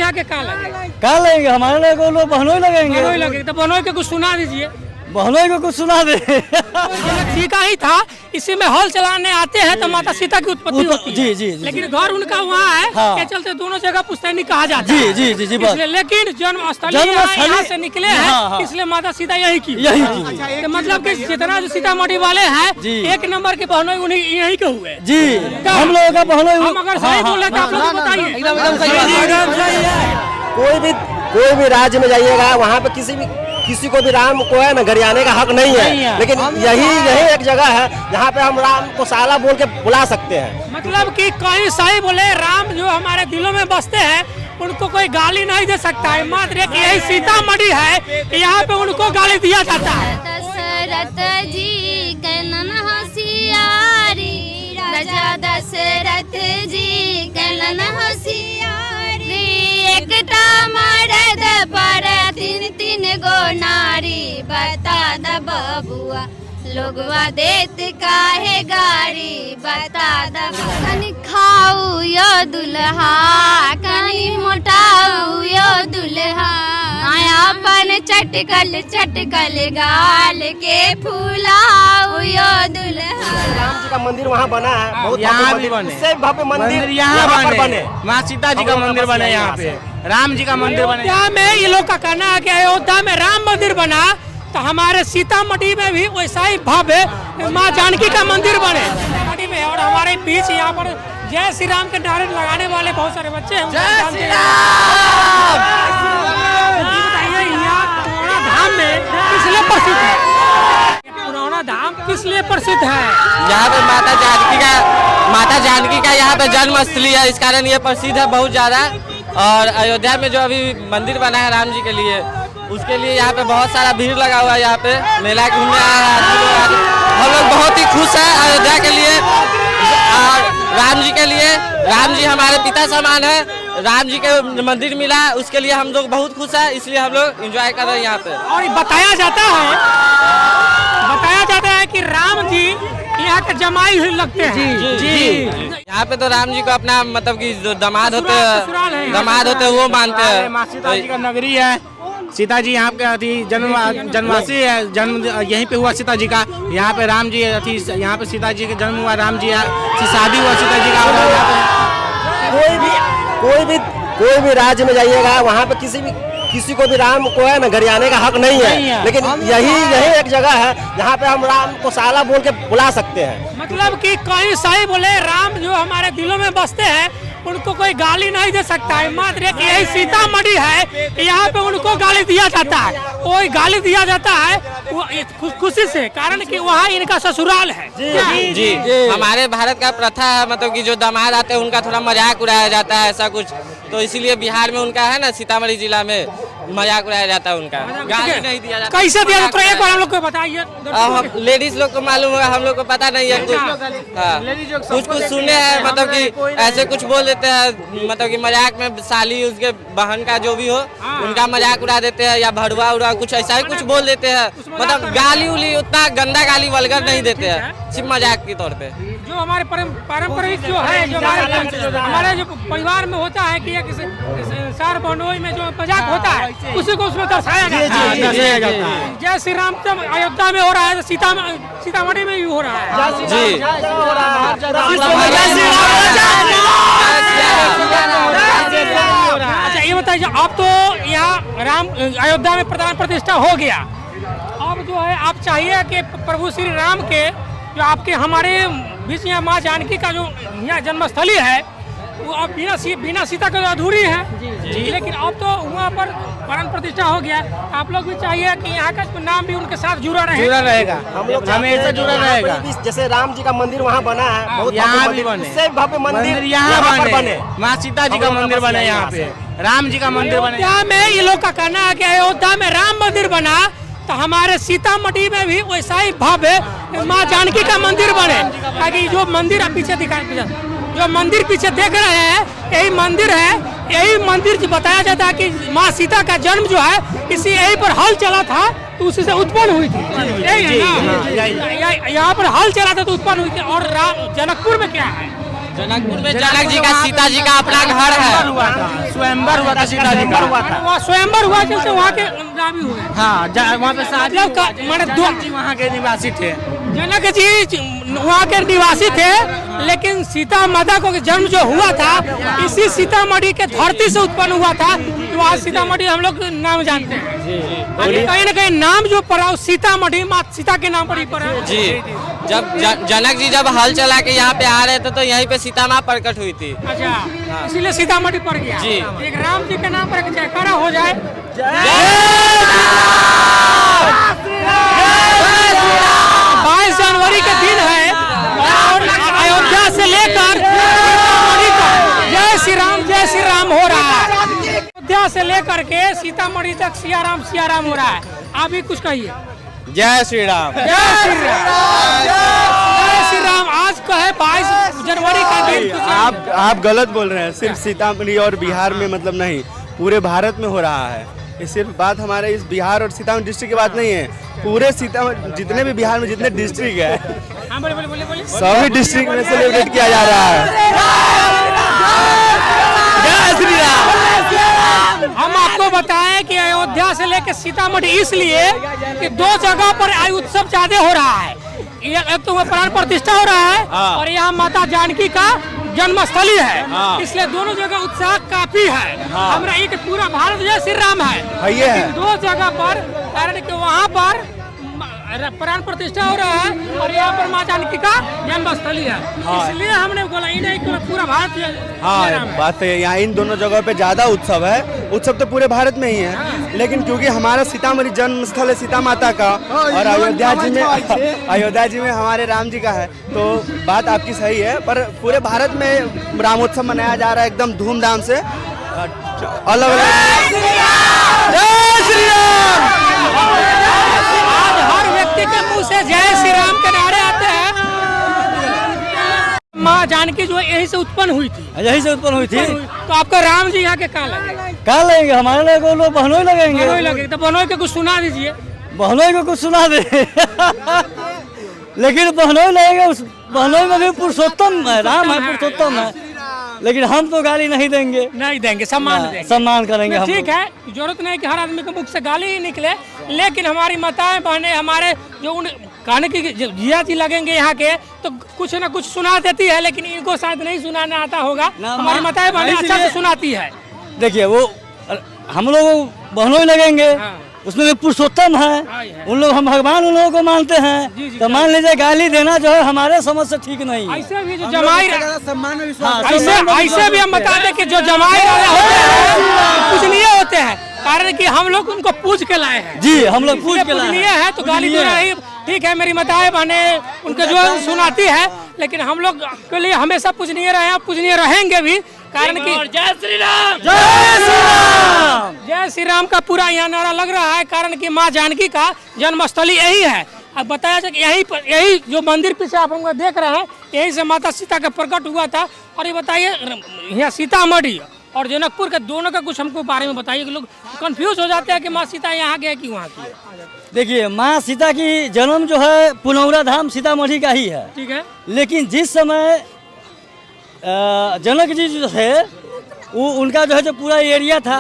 यहाँ के कहाँ लगे? कहाँ लगेंगे? हमारे लोग बहनोई लगेंगे। तो बहनोई के कुछ सुना दीजिए। बहनोई को कुछ सुना दे। ठीक ही था, इसी में हल चलाने आते हैं तो माता सीता की उत्पत्ति होती है। जी जी, लेकिन घर उनका वहाँ है, हाँ। के चलते दोनों जगह पुश्तैनी कहा जाता है। जी जी जी जी। लेकिन जन्म स्थल यहाँ से निकले हैं, हाँ। इसलिए माता सीता यही की। तो मतलब कि जितना जो सीतामढ़ी वाले हैं, एक नंबर के बहनोई उन्हीं यही के हुए जी। हम लोगों का बहनोई, हम अगर सही बोले तो आप लोग बताइए। कोई भी राज्य में जाइएगा, वहाँ पे किसी को भी राम को है ना घर आने का हक नहीं है। लेकिन यही एक जगह है जहाँ पे हम राम को साला बोल के बुला सकते हैं। मतलब कि कहीं सही बोले, राम जो हमारे दिलों में बसते हैं उनको कोई गाली नहीं दे सकता है। मात्र एक यही सीतामढ़ी है, यहाँ पे उनको गाली दिया जाता है। दशरथ जी कनन होशियारी, राजा दशरथ जी कनन होशियारी, एकटा मर्द पर तीन गो नारी, बता द बबुआ लोगवा देत काहे गारी, बता द। कनी खाऊ यो दुल्हा, कनी मोटाऊ यो दुल्हा, अपन चटकल गाल के फुलाऊ यो दुल्हा। राम जी का मंदिर वहाँ बना है, बहुत यहाँ भी बने, इससे भव्य मंदिर यहाँ बने। माँ सीता जी का मंदिर बने, यहाँ पे राम जी का मंदिर बने। अयोध्या में ये लोग का कहना है कि अयोध्या में राम मंदिर बना, तो हमारे सीतामढ़ी में भी वैसा ही भव्य माँ जानकी का मंदिर बने सीतामढ़ी में। और हमारे बीच यहाँ पर जय श्री राम के नारे लगाने वाले बहुत सारे बच्चे हैं। बताइए यहाँ पुराना धाम में किस लिए प्रसिद्ध है? पुराना धाम किस लिए प्रसिद्ध है? यहाँ पे माता जानकी का यहाँ पे जन्म स्थली है, इस कारण ये प्रसिद्ध है बहुत ज्यादा। और अयोध्या में जो अभी मंदिर बना है राम जी के लिए, उसके लिए यहाँ पे बहुत सारा भीड़ लगा हुआ है। यहाँ पे मेला घूमने आया है, हम लोग बहुत ही खुश हैं अयोध्या के लिए और राम जी के लिए। राम जी हमारे पिता समान है, राम जी के मंदिर मिला, उसके लिए हम लोग बहुत खुश हैं, इसलिए हम लोग एंजॉय कर रहे हैं यहाँ पे। और बताया जाता है कि राम जी यहाँ के जमाई ही लगते हैं। जी। यहाँ पे तो राम जी को अपना मतलब कि जो दामाद होते हैं वो मानते हैं। माँ सीता जी का नगरी है, सीता जी यहाँ के जन्मवासी है, जन्म यहीं पे हुआ सीता जी का। यहाँ पे राम जी यहाँ पे सीता जी का जन्म हुआ, राम जी से शादी हुआ सीता जी का। कोई भी राज्य में जाइएगा, वहाँ पे किसी को भी राम को है ना घर आने का हक नहीं है। लेकिन यही एक जगह है जहाँ पे हम राम को साला बोल के बुला सकते हैं। मतलब कि कहीं सही बोले, राम जो हमारे दिलों में बसते हैं उनको कोई गाली नहीं दे सकता है। मात्र एक यही सीतामढ़ी है, यहाँ पे उनको गाली दिया जाता है। कोई गाली दिया जाता है वो खुशी से, कारण कि वहाँ इनका ससुराल है। जी। हमारे भारत का प्रथा है, मतलब कि जो दामाद आते हैं उनका थोड़ा मजाक उड़ाया जाता है, ऐसा कुछ। तो इसीलिए बिहार में उनका है ना, सीतामढ़ी जिला में मजाक उड़ाया जाता है, उनका गाली नहीं दिया जाता। कैसे दिया जाता है एक बार हम लोग को बताइए। लेडीज लोग को मालूम होगा, हम लोग को पता नहीं है। कुछ सुने हैं, मतलब कि ऐसे कुछ बोल देते हैं, मतलब कि मजाक में साली उसके बहन का जो भी हो उनका मजाक उड़ा देते हैं, या भड़ुआ उड़ा कुछ ऐसा ही कुछ बोल देते हैं। मतलब गाली उली उतना गंदा गाली वल्गर नहीं देते हैं, सिर्फ मजाक के तौर पे। जो हमारे पारंपरिक जो है, जो हमारे जो परिवार में होता है कि सार बहनोई में जो मजाक होता है उसी को उसमें दर्शाया जाता है। जय श्री राम अयोध्या में हो रहा है, सीतामढ़ी में भी हो रहा है। जी। अच्छा ये बताइए, आप तो यहाँ राम अयोध्या में प्राण प्रतिष्ठा हो गया, अब जो है आप चाहिए कि प्रभु श्री राम के जो आपके हमारे बीच यहाँ माँ जानकी का जो यहाँ जन्मस्थली है वो अब बिना सीता के अधूरी है। लेकिन अब तो वहाँ पर प्राण प्रतिष्ठा हो गया, आप लोग भी चाहिए कि यहाँ का नाम भी उनके साथ जुड़ा रहेगा। हम लोग हमेशा जुड़ा रहेगा। जैसे राम जी का मंदिर वहाँ बना है, बहुत यहाँ भी बने, इससे भव्य मंदिर यहाँ बने। माँ सीता जी का मंदिर बने, यहाँ पे राम जी का मंदिर बने। अयोध्या में ये लोग का कहना है कि अयोध्या में राम मंदिर बना, तो हमारे सीतामढ़ी में भी वैसा ही भव्य माँ जानकी का मंदिर बने। ताकि जो मंदिर आप पीछे जो मंदिर पीछे देख रहे हैं यही मंदिर है। यही मंदिर जो बताया जाता है कि माँ सीता का जन्म जो है इसी यहीं पर हल चला था तो उसी से उत्पन्न हुई थी। यही है ना, यहाँ पर हल चला था तो उत्पन्न हुई थी। और जनकपुर में क्या है, जनकपुर में जनक जी का सीता जी का अपना घर है, स्वयंवर हुआ था सीता जी का, वहाँ स्वयंवर हुआ जैसे वहाँ के राम ही हुए। हाँ वहाँ पे शादी मैंने दो वहाँ के निवासी थे। जनक जी वहाँ के निवासी थे, लेकिन सीता माता को जन्म जो हुआ था इसी सीतामढ़ी के धरती से उत्पन्न हुआ था, तो आज सीतामढ़ी हम लोग नाम जानते हैं। कहीं न कहीं नाम जो पड़ा सीतामढ़ी माँ सीता के नाम पर ही पड़ा जी। जब जनक जी जब हल चला के यहाँ पे आ रहे थे तो यहीं पे सीता माँ प्रकट हुई थी। अच्छा, इसीलिए सीतामढ़ी पड़ गया जी। एक राम जी के नाम पर एक जयकारा हो जाए। 22 जनवरी के दिन है और अयोध्या से लेकर सीतामढ़ी तक जय श्री राम हो रहा है। अयोध्या से लेकर के सीतामढ़ी तक सिया राम हो रहा है। आप भी कुछ कहिए। जय श्री राम। जय श्री राम। जय श्री राम। आज का है 22 जनवरी का दिन। आप गलत बोल रहे हैं। सिर्फ सीतामढ़ी और बिहार में मतलब नहीं, पूरे भारत में हो रहा है। ये सिर्फ बात हमारे इस बिहार और सीतामढ़ी डिस्ट्रिक्ट की बात नहीं है, पूरे सीतामढ़ी जितने भी बिहार में जितने डिस्ट्रिक्ट है सभी डिस्ट्रिक्ट में सेलिब्रेट किया जा रहा है। जय श्री राम। हम आपको बताएं कि अयोध्या से लेकर सीतामढ़ी इसलिए कि दो जगह पर उत्सव ज्यादा हो रहा है। एक तो प्राण प्रतिष्ठा हो रहा है और यहाँ माता जानकी का जन्मस्थली है, इसलिए दोनों जगह उत्साह काफी है। हमारा एक पूरा भारत जय श्री राम है, ये है। दो जगह पर कारण कि वहाँ पर प्राण प्रतिष्ठा हो रहा है और यहाँ पर माँ जानकी का जन्मस्थली है, इसलिए हमने बोला नहीं पूरा भारत हाँ बात है। यहाँ इन दोनों जगहों पे ज्यादा उत्सव है। उत्सव तो पूरे भारत में ही है, लेकिन क्योंकि हमारा सीतामढ़ी जन्म स्थल है सीता माता का और अयोध्या जी में हमारे राम जी का है, तो बात आपकी सही है। पर पूरे भारत में रामोत्सव मनाया जा रहा है एकदम धूमधाम से, अलग अलग। हर व्यक्ति के मुंह से जय श्री राम के नारे आते हैं। माँ जानकी जो यही से उत्पन्न हुई थी, तो आपका राम जी यहाँ के कहाँ लगेंगे? हमारे लोग बहनोई लगेंगे। तो बहनोई के कुछ सुना दीजिए। बहनोई को कुछ सुना दे। लेकिन बहनोई लगेगा, उस बहनोई में भी पुरुषोत्तम है, राम है, पुरुषोत्तम है, लेकिन हम तो गाली नहीं देंगे, सम्मान करेंगे हम। ठीक है, जरूरत नहीं कि हर आदमी के मुख से गाली ही निकले, लेकिन हमारी माताएं बहनें हमारे जो उन कहने की जिया जी लगेंगे यहाँ के, तो कुछ न कुछ सुना देती है, लेकिन इनको शायद नहीं सुनाना आता होगा। हमारी माताएं बहनें अच्छा से सुनाती है। देखिए वो हम लोग बहनोई लगेंगे, उसमें भी पुरुषोत्तम है, उन लोग हम भगवान उन लोगों को मानते हैं, तो मान लीजिए गाली देना जो है हमारे समझ से ठीक नहीं है। ऐसे भी जो जमाई ऐसे भी हम बता दें कि जो जमाई राजा होते हैं पूजनीय होते हैं, कारण कि हम लोग उनको पूज के लाए हैं। जी, हम लोग पूज के लाए हैं, तो गाली देना ही ठीक है। मेरी माताएं बहनें उनके जो सुनाती है, लेकिन हम लोग के लिए हमेशा पूजनीय रहे, पूजनीय रहेंगे भी, कारण कि जय श्री राम, जय श्री राम का पूरा यहाँ नारा लग रहा है, कारण कि माँ जानकी का जन्मस्थली यही है। अब बताया जाए कि यही जो मंदिर पीछे आप हम देख रहे हैं, यही से माता सीता का प्रकट हुआ था। और ये बताइए यहाँ सीतामढ़ी और जनकपुर के दोनों का कुछ हमको बारे में बताइए, कि लोग कंफ्यूज हो जाते हैं कि माँ सीता यहाँ की है कि वहाँ की है। देखिए, माँ सीता की जन्म जो है पुनौरा धाम सीतामढ़ी का ही है, ठीक है, लेकिन जिस समय जनक जी जो थे वो उनका जो है जो पूरा एरिया था,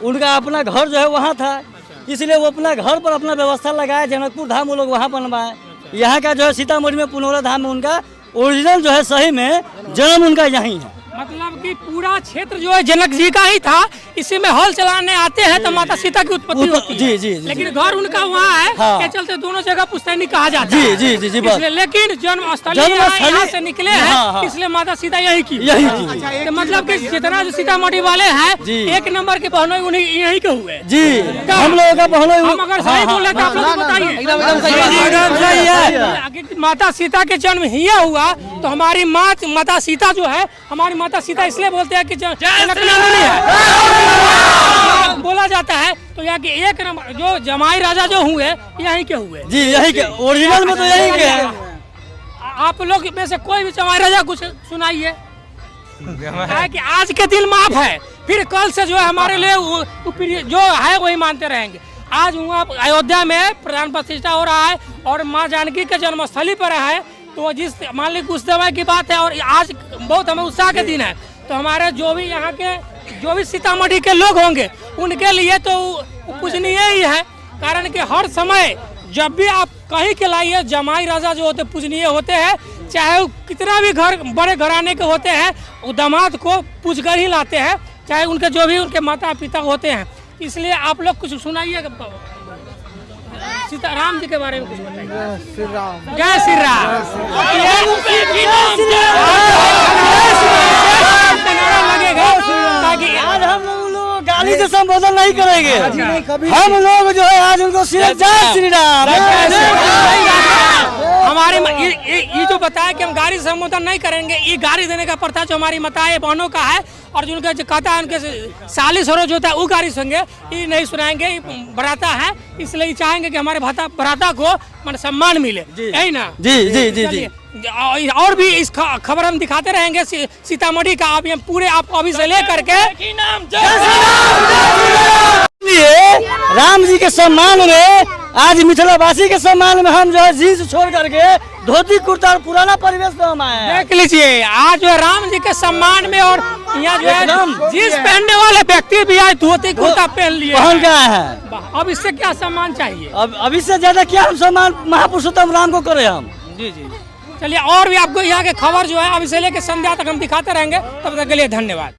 उनका अपना घर जो है वहाँ था, इसलिए वो अपना घर पर अपना व्यवस्था लगाए, जनकपुर धाम वो लोग वहाँ बनवाए। यहाँ का जो है सीतामढ़ी में पुनौरा धाम में उनका ओरिजिनल जो है सही में जन्म उनका यहीं है। मतलब कि पूरा क्षेत्र जो है जनक जी का ही था, इसी में हल चलाने आते हैं तो माता सीता की उत्पत्ति होती है। जी, लेकिन घर उनका वहाँ है, के चलते दोनों जगह पुश्तैनी कहा जाता है। जी, इसलिए, लेकिन जन्मस्थली यहाँ से निकले हैं, इसलिए माता सीता यही की। तो मतलब कि जितना जो सीतामढ़ी वाले हैं, एक नंबर के बहनोई उन्हीं यही के हुए। जी, हम लोगों का बहनोई, हम अगर सही बोले तो आप लोग बताइए। माता सीता के जन्म ही हुआ, तो हमारी माता सीता जो है, हमारी माता सीता इसलिए बोलते हैं कि बोला जाता है, तो यहाँ के एक नंबर जो जमाई राजा जो हुए यहीं के हुए। जी, यही के ओरिजिनल में तो यही के हैं। आप लोग में से कोई भी जमाई राजा कुछ सुनाइए, कि आज के दिन माफ है, फिर कल से जो है हमारे लिए जो है वही मानते रहेंगे। आज वहाँ अयोध्या में प्राण प्रतिष्ठा हो रहा है और माँ जानकी के जन्मस्थली पर है, तो जिस मान लीजिए उस समय की बात है, और आज बहुत हमें उत्साह के दिन है, तो हमारे जो भी यहाँ के जो भी सीतामढ़ी के लोग होंगे उनके लिए तो पूजनीय ही है। कारण कि हर समय जब भी आप कहीं के लाइए, जमाई राजा जो होते पूजनीय होते हैं, चाहे वो कितना भी घर बड़े घराने के होते हैं, वो दामाद को पूज कर ही लाते हैं, चाहे उनके जो भी उनके माता पिता होते हैं। इसलिए आप लोग कुछ सुनाइए सीताराम जी के बारे में कुछ बताइए। जय श्री राम। लगेगा ताकि आज हम लोग गाली से संबोधन नहीं करेंगे, हम लोग जो है आज उनको सिर्फ जय श्री राम। हमारे ये जो बताया कि हम गाड़ी से संबोधन नहीं करेंगे, ये गाड़ी देने का प्रथा जो हमारी माताएं बहनों का है, और जो उनका जो कहता है उनके साली सरोज होता है वो गाड़ी सुनेंगे, ये नहीं सुनाएंगे, ये बराता है। इसलिए चाहेंगे कि हमारे बराता को मान सम्मान मिले, यही ना। जी जी जी जी। और भी इस खबर हम दिखाते रहेंगे सीतामढ़ी का। आप ये पूरे आपको अभी से लेकर के राम जी के सम्मान में, आज मिथिलावासी के सम्मान में हम जो है जीन्स छोड़ करके धोती कुर्ता और पुराना परिवेश में हम आए हैं। देख लीजिए आज जो है राम जी के सम्मान में, और यहाँ जो है जीन्स पहनने वाले व्यक्ति भी आज धोती कुर्ता पहन लिए पहन गया है। अब इससे क्या सम्मान चाहिए? अब इससे ज्यादा क्या हम सम्मान महापुरुषोत्तम राम को करें हम। जी जी। चलिए और भी आपको यहाँ के खबर जो है अभी से लेकर संध्या तक हम दिखाते रहेंगे। तब तक के लिए धन्यवाद।